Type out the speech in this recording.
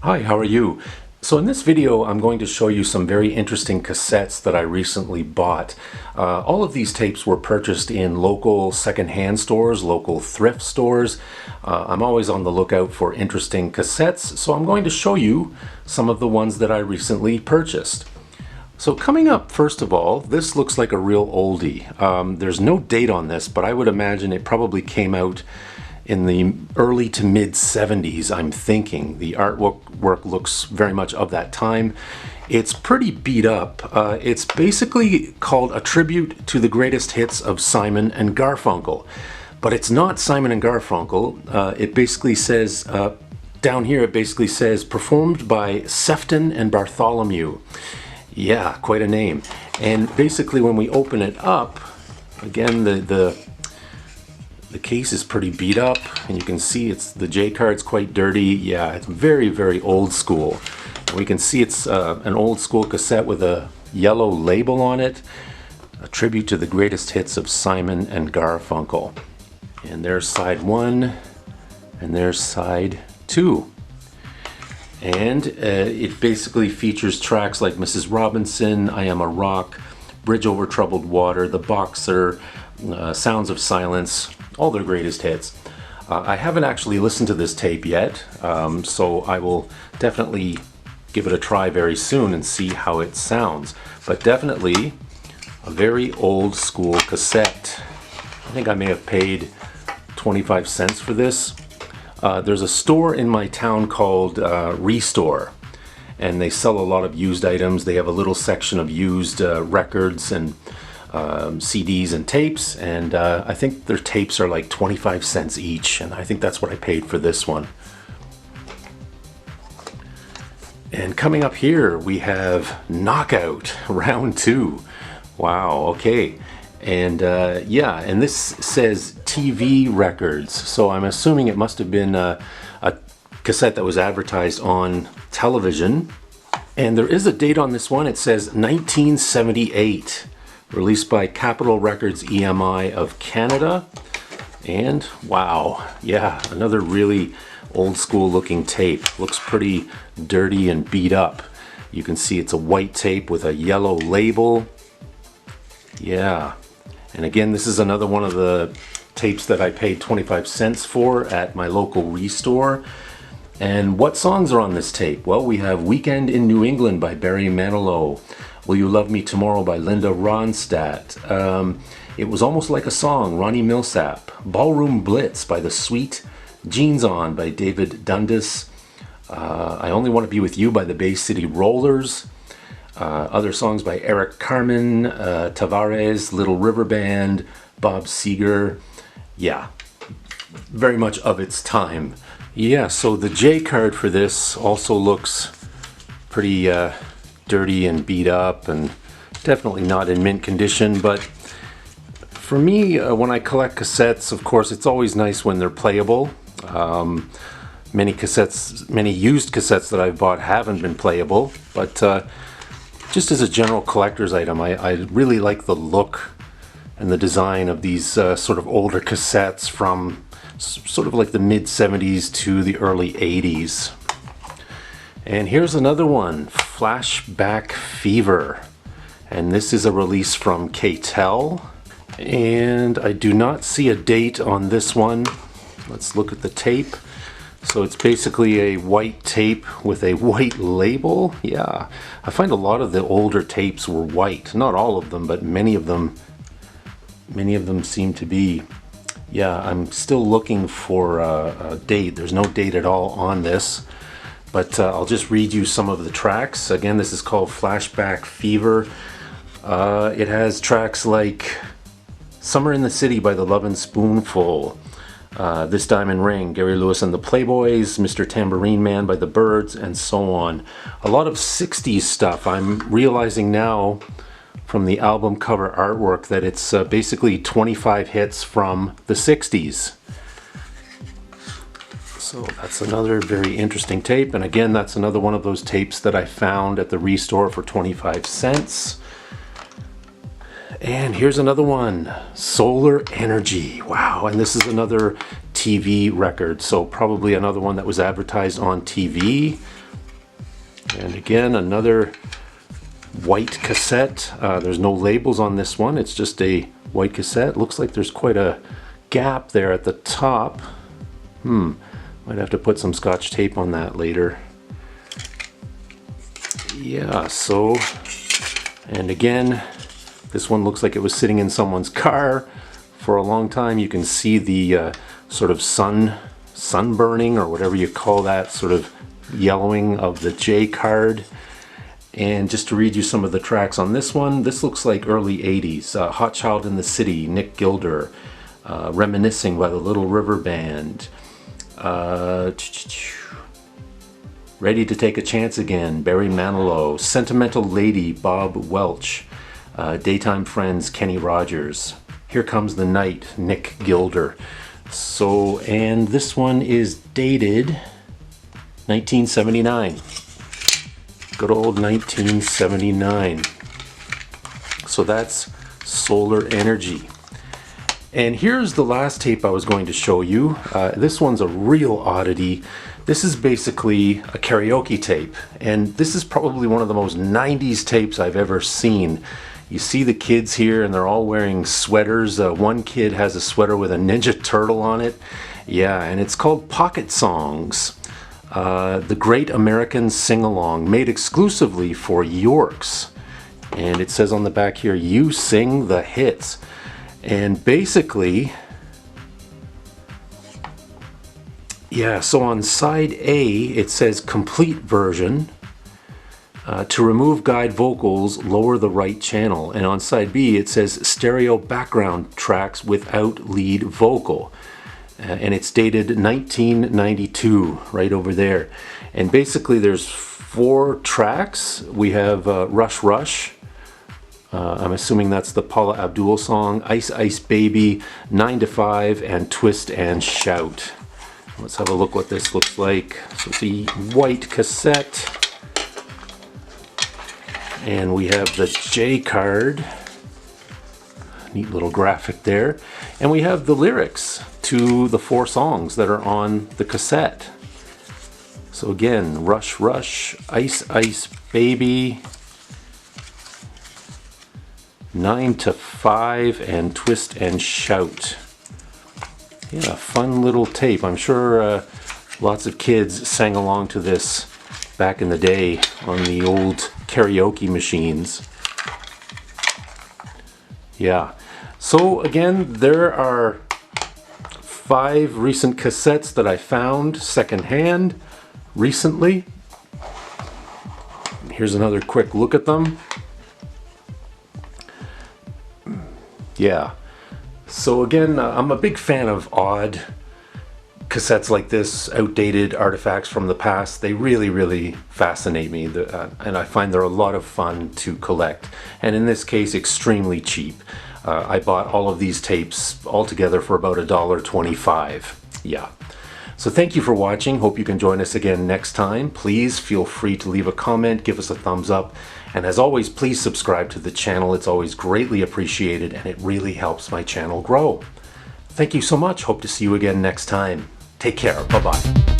Hi, how are you? So in this video, I'm going to show you some very interesting cassettes that I recently bought. All of these tapes were purchased in local secondhand stores, local thrift stores. I'm always on the lookout for interesting cassettes, so I'm going to show you some of the ones that I recently purchased. So coming up, first of all, this looks like a real oldie. There's no date on this, but I would imagine it probably came out in the early to mid 70s, I'm thinking. The artwork looks very much of that time. It's pretty beat up. It's basically called a tribute to the greatest hits of Simon and Garfunkel. But it's not Simon and Garfunkel. It basically says, down here it basically says, performed by Sefton and Bartholomew. Yeah, quite a name. And basically when we open it up, again, the case is pretty beat up, and you can see the J card's quite dirty. Yeah, it's very, very old school. And we can see it's an old school cassette with a yellow label on it, a tribute to the greatest hits of Simon and Garfunkel. And there's side 1, and there's side 2. And it basically features tracks like Mrs. Robinson, I Am a Rock, Bridge Over Troubled Water, The Boxer, Sounds of Silence, all their greatest hits. I haven't actually listened to this tape yet, so I will definitely give it a try very soon and see how it sounds. But definitely a very old school cassette. I think I may have paid 25 cents for this. There's a store in my town called Restore, and they sell a lot of used items. They have a little section of used records and CDs and tapes, and I think their tapes are like 25 cents each, and I think that's what I paid for this one. And coming up here we have Knockout Round 2. Wow, okay. And yeah, and this says TV records, so I'm assuming it must have been a cassette that was advertised on television. And there is a date on this one. It says 1978. Released by Capitol Records EMI of Canada. And wow, yeah, another really old school looking tape. Looks pretty dirty and beat up. You can see it's a white tape with a yellow label. Yeah, and again, this is another one of the tapes that I paid 25 cents for at my local Restore. And what songs are on this tape? Well, we have Weekend in New England by Barry Manilow. Will You Love Me Tomorrow by Linda Ronstadt. It Was Almost Like a Song, Ronnie Millsap. Ballroom Blitz by The Sweet. Jeans On by David Dundas. I Only Want to Be With You by the Bay City Rollers. Other songs by Eric Carmen, Tavares, Little River Band, Bob Seger. Yeah, very much of its time. Yeah, so the J card for this also looks pretty dirty and beat up, and definitely not in mint condition. But for me, when I collect cassettes, of course, it's always nice when they're playable. Many used cassettes that I've bought haven't been playable, but just as a general collector's item, I really like the look and the design of these sort of older cassettes from sort of like the mid 70s to the early 80s. And here's another one, Flashback Fever. And this is a release from K-tel. And I do not see a date on this one. Let's look at the tape. So it's basically a white tape with a white label. Yeah, I find a lot of the older tapes were white. Not all of them, but many of them seem to be. Yeah, I'm still looking for a date. There's no date at all on this. But I'll just read you some of the tracks. Again, this is called Flashback Fever. It has tracks like Summer in the City by the Lovin' Spoonful, This Diamond Ring, Gary Lewis and the Playboys, Mr. Tambourine Man by the Byrds, and so on. A lot of 60s stuff. I'm realizing now from the album cover artwork that it's basically 25 hits from the 60s. So that's another very interesting tape, and again, that's another one of those tapes that I found at the Restore for 25 cents. And here's another one, Solar Energy. Wow, and this is another TV record, so probably another one that was advertised on TV And again, another white cassette. There's no labels on this one. It's just a white cassette. Looks like there's quite a gap there at the top. Might have to put some Scotch tape on that later. Yeah, so, and again, this one looks like it was sitting in someone's car for a long time. You can see the sort of sunburning, or whatever you call that, sort of yellowing of the J card. And just to read you some of the tracks on this one, this looks like early 80s. Hot Child in the City, Nick Gilder. Reminiscing by the Little River Band. Ready to Take a Chance Again, Barry Manilow. Sentimental Lady, Bob Welch. Daytime Friends, Kenny Rogers. Here Comes the Night, Nick Gilder. So, and this one is dated 1979. Good old 1979. So that's Solar Energy. And here's the last tape I was going to show you. This one's a real oddity. This is basically a karaoke tape, and this is probably one of the most 90s tapes I've ever seen. You see the kids here, and they're all wearing sweaters. One kid has a sweater with a Ninja Turtle on it. Yeah, and it's called Pocket Songs. The Great American Sing-Along, made exclusively for Yorks. And it says on the back here, you sing the hits. And basically, yeah, so on side A, it says complete version. To remove guide vocals, lower the right channel. And on side B, it says stereo background tracks without lead vocal. And it's dated 1992, right over there. And basically there's 4 tracks. We have Rush Rush. I'm assuming that's the Paula Abdul song. Ice Ice Baby, 9 to 5, and Twist and Shout. Let's have a look what this looks like. So it's a white cassette. And we have the J card. Neat little graphic there. And we have the lyrics to the 4 songs that are on the cassette. So again, Rush Rush, Ice Ice Baby, 9 to 5, and Twist and Shout. Yeah, fun little tape. I'm sure lots of kids sang along to this back in the day on the old karaoke machines. Yeah. So again, there are 5 recent cassettes that I found secondhand recently. Here's another quick look at them. Yeah. So again, I'm a big fan of odd cassettes like this, outdated artifacts from the past. They really fascinate me, and I find they're a lot of fun to collect. And in this case, extremely cheap. I bought all of these tapes altogether for about $1.25. Yeah. So thank you for watching. Hope you can join us again next time. Please feel free to leave a comment, give us a thumbs up, and as always, please subscribe to the channel. It's always greatly appreciated, and it really helps my channel grow. Thank you so much. Hope to see you again next time. Take care. Bye-bye.